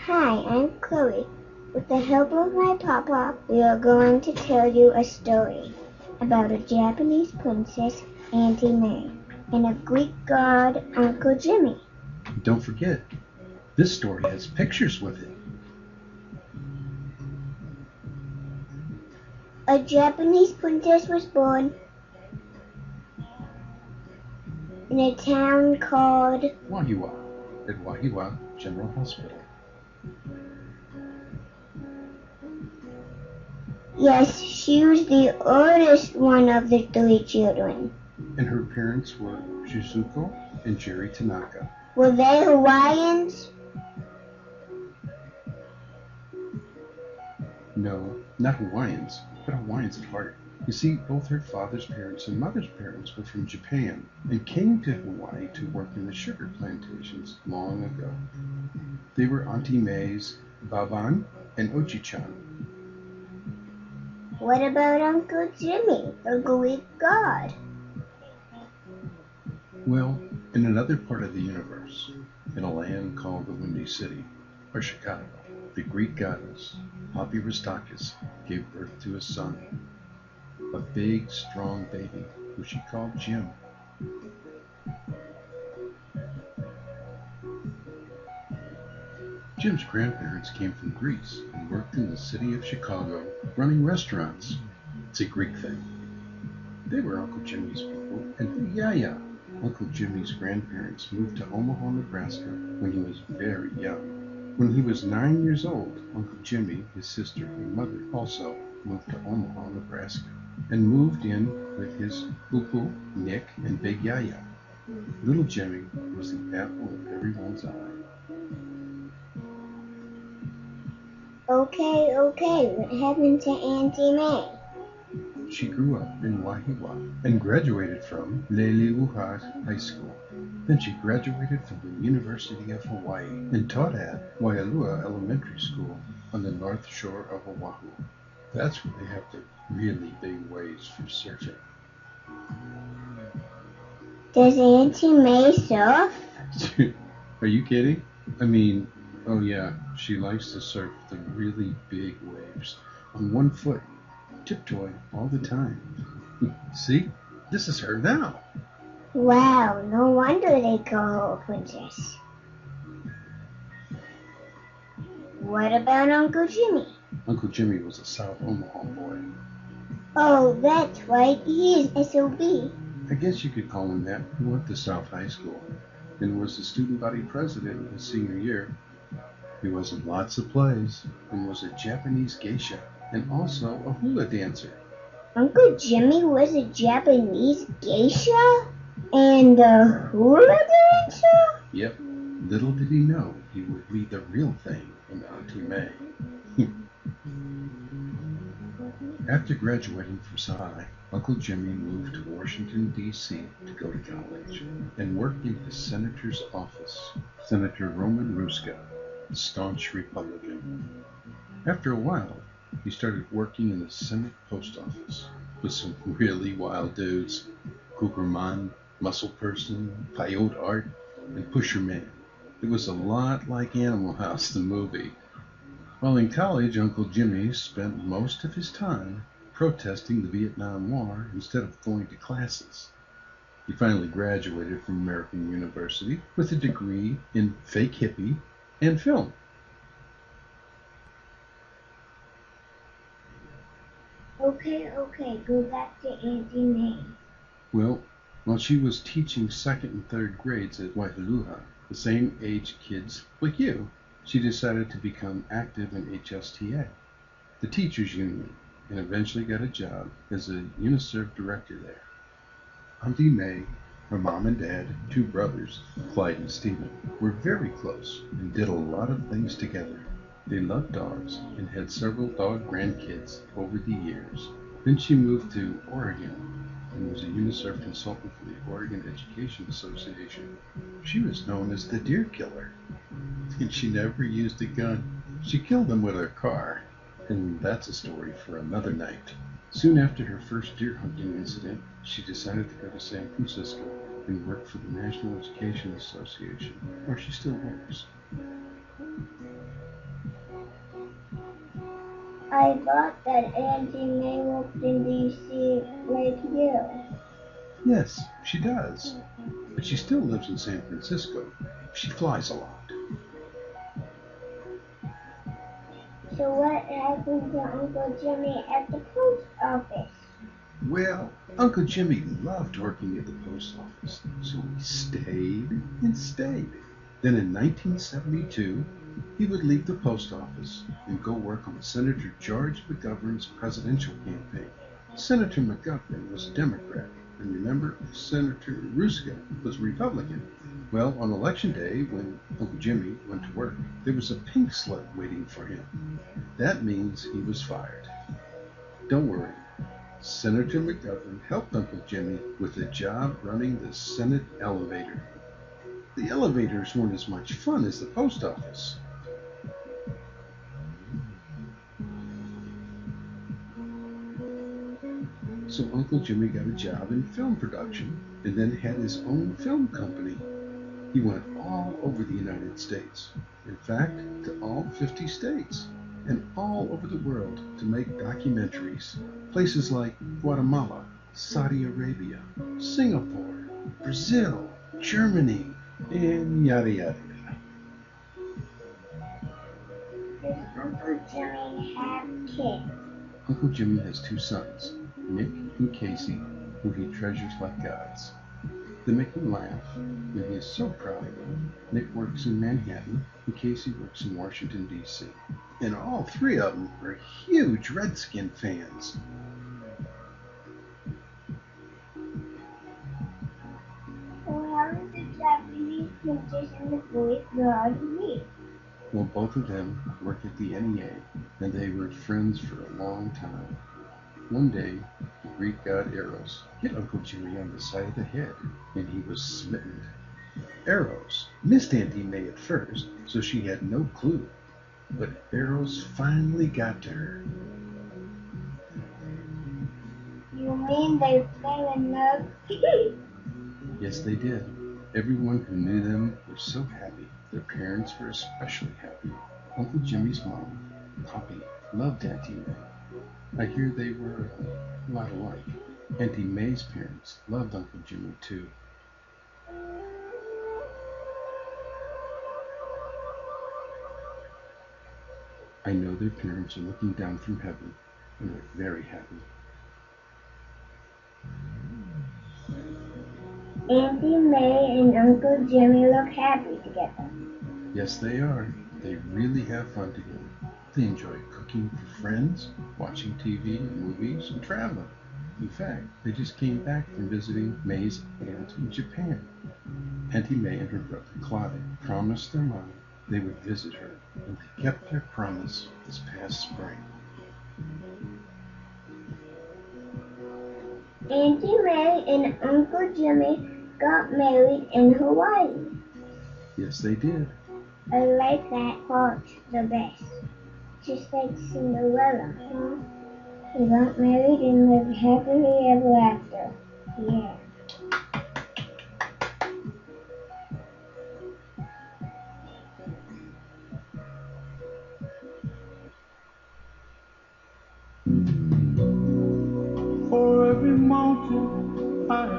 Hi, I'm Chloe. With the help of my papa, we are going to tell you a story about a Japanese princess, Auntie May, and a Greek god, Uncle Jimmy. Don't forget, this story has pictures with it. A Japanese princess was born in a town called Wahiwa at Wahiwa General Hospital. Yes, she was the oldest one of the three children. And her parents were Shizuko and Jerry Tanaka. Were they Hawaiians? No, not Hawaiians, but Hawaiians at heart. You see, both her father's parents and mother's parents were from Japan and came to Hawaii to work in the sugar plantations long ago. They were Auntie May's Baban and Ochi-chan. What about Uncle Jimmy, the Greek god? Well, in another part of the universe, in a land called the Windy City, or Chicago, the Greek goddess, Happy Aristakis, gave birth to a son, a big, strong baby who she called Jim. Jim's grandparents came from Greece and worked in the city of Chicago, running restaurants. It's a Greek thing. They were Uncle Jimmy's people, and Yaya, Uncle Jimmy's grandparents, moved to Omaha, Nebraska when he was very young. When he was 9 years old, Uncle Jimmy, his sister, and mother also moved to Omaha, Nebraska, and moved in with his Upu, Nick, and Big Yaya. Little Jimmy was the apple of everyone's eye. Okay, what happened to Auntie May? She grew up in Wahiwa and graduated from Leleuha High School. Then she graduated from the University of Hawaii and taught at Waialua Elementary School on the north shore of Oahu. That's where they have the really big waves for surfing. Does Auntie May surf? Are you kidding? I mean, oh yeah, she likes to surf the really big waves on one foot, tiptoeing all the time. See? This is her now. Wow, no wonder they call her a princess. What about Uncle Jimmy? Uncle Jimmy was a South Omaha boy. Oh, that's right, he is SOB. I guess you could call him that. He went to South High School and was the student body president his senior year. He was in lots of plays and was a Japanese geisha and also a hula dancer. Uncle Jimmy was a Japanese geisha? And a hula dancer? Yep, little did he know he would be the real thing in Auntie May. After graduating from High, Uncle Jimmy moved to Washington, D.C. to go to college and worked in his senator's office, Senator Roman Ruska, a staunch Republican. After a while, he started working in the Senate post office with some really wild dudes, Cougarman, Muscle Person, Coyote Art, and Pusher Man. It was a lot like Animal House, the movie. While in college, Uncle Jimmy spent most of his time protesting the Vietnam War instead of going to classes. He finally graduated from American University with a degree in fake hippie and film. Okay, go back to Auntie May. Well, while she was teaching second and third grades at Waialua, the same age kids like you, she decided to become active in HSTA, the teachers union, and eventually got a job as a UNICEF director there. Auntie May, her mom and dad, two brothers, Clyde and Stephen, were very close and did a lot of things together. They loved dogs and had several dog grandkids over the years. Then she moved to Oregon and was a UNICEF consultant for the Oregon Education Association. She was known as the deer killer, and she never used a gun. She killed them with her car, and that's a story for another night. Soon after her first deer hunting incident, she decided to go to San Francisco and work for the National Education Association, where she still works. I thought that Auntie May worked in D.C. like you. Yes, she does. But she still lives in San Francisco. She flies a lot. So what happened to Uncle Jimmy at the post office? Well, Uncle Jimmy loved working at the post office, so he stayed and stayed. Then in 1972, he would leave the post office and go work on Senator George McGovern's presidential campaign. Senator McGovern was a Democrat, and remember, Senator Ruska was Republican. Well, on election day, when Uncle Jimmy went to work, there was a pink slip waiting for him. That means he was fired. Don't worry, Senator McGovern helped Uncle Jimmy with a job running the Senate elevator. The elevators weren't as much fun as the post office. So Uncle Jimmy got a job in film production and then had his own film company. He went all over the United States, in fact, to all 50 states, and all over the world to make documentaries. Places like Guatemala, Saudi Arabia, Singapore, Brazil, Germany, and yada yada yada. Does Uncle Jimmy have kids? Uncle Jimmy has two sons, Nick and Casey, who he treasures like gods. They make him laugh, and he is so proud of them. Nick works in Manhattan, and Casey works in Washington, D.C. And all three of them are huge Redskin fans. So how does the Japanese princess and the boy God meet? Well, both of them work at the NEA, and they were friends for a long time. One day, the Greek god Eros hit Uncle Jimmy on the side of the head, and he was smitten. Eros missed Auntie May at first, so she had no clue. But Eros finally got to her. You mean they fell in love? Yes, they did. Everyone who knew them was so happy. Their parents were especially happy. Uncle Jimmy's mom, Poppy, loved Auntie May. I hear they were a lot alike. Auntie May's parents loved Uncle Jimmy too. I know their parents are looking down from heaven and are very happy. Auntie May and Uncle Jimmy look happy together. Yes, they are. They really have fun together. They enjoy cooking for friends, watching TV and movies, and traveling. In fact, they just came back from visiting May's aunt in Japan. Auntie May and her brother Clyde promised their mom they would visit her, and they kept their promise this past spring. Auntie May and Uncle Jimmy got married in Hawaii. Yes, they did. I like that part the best. Just like Cinderella, huh? They got married and lived happily ever after. Yeah. For every mountain I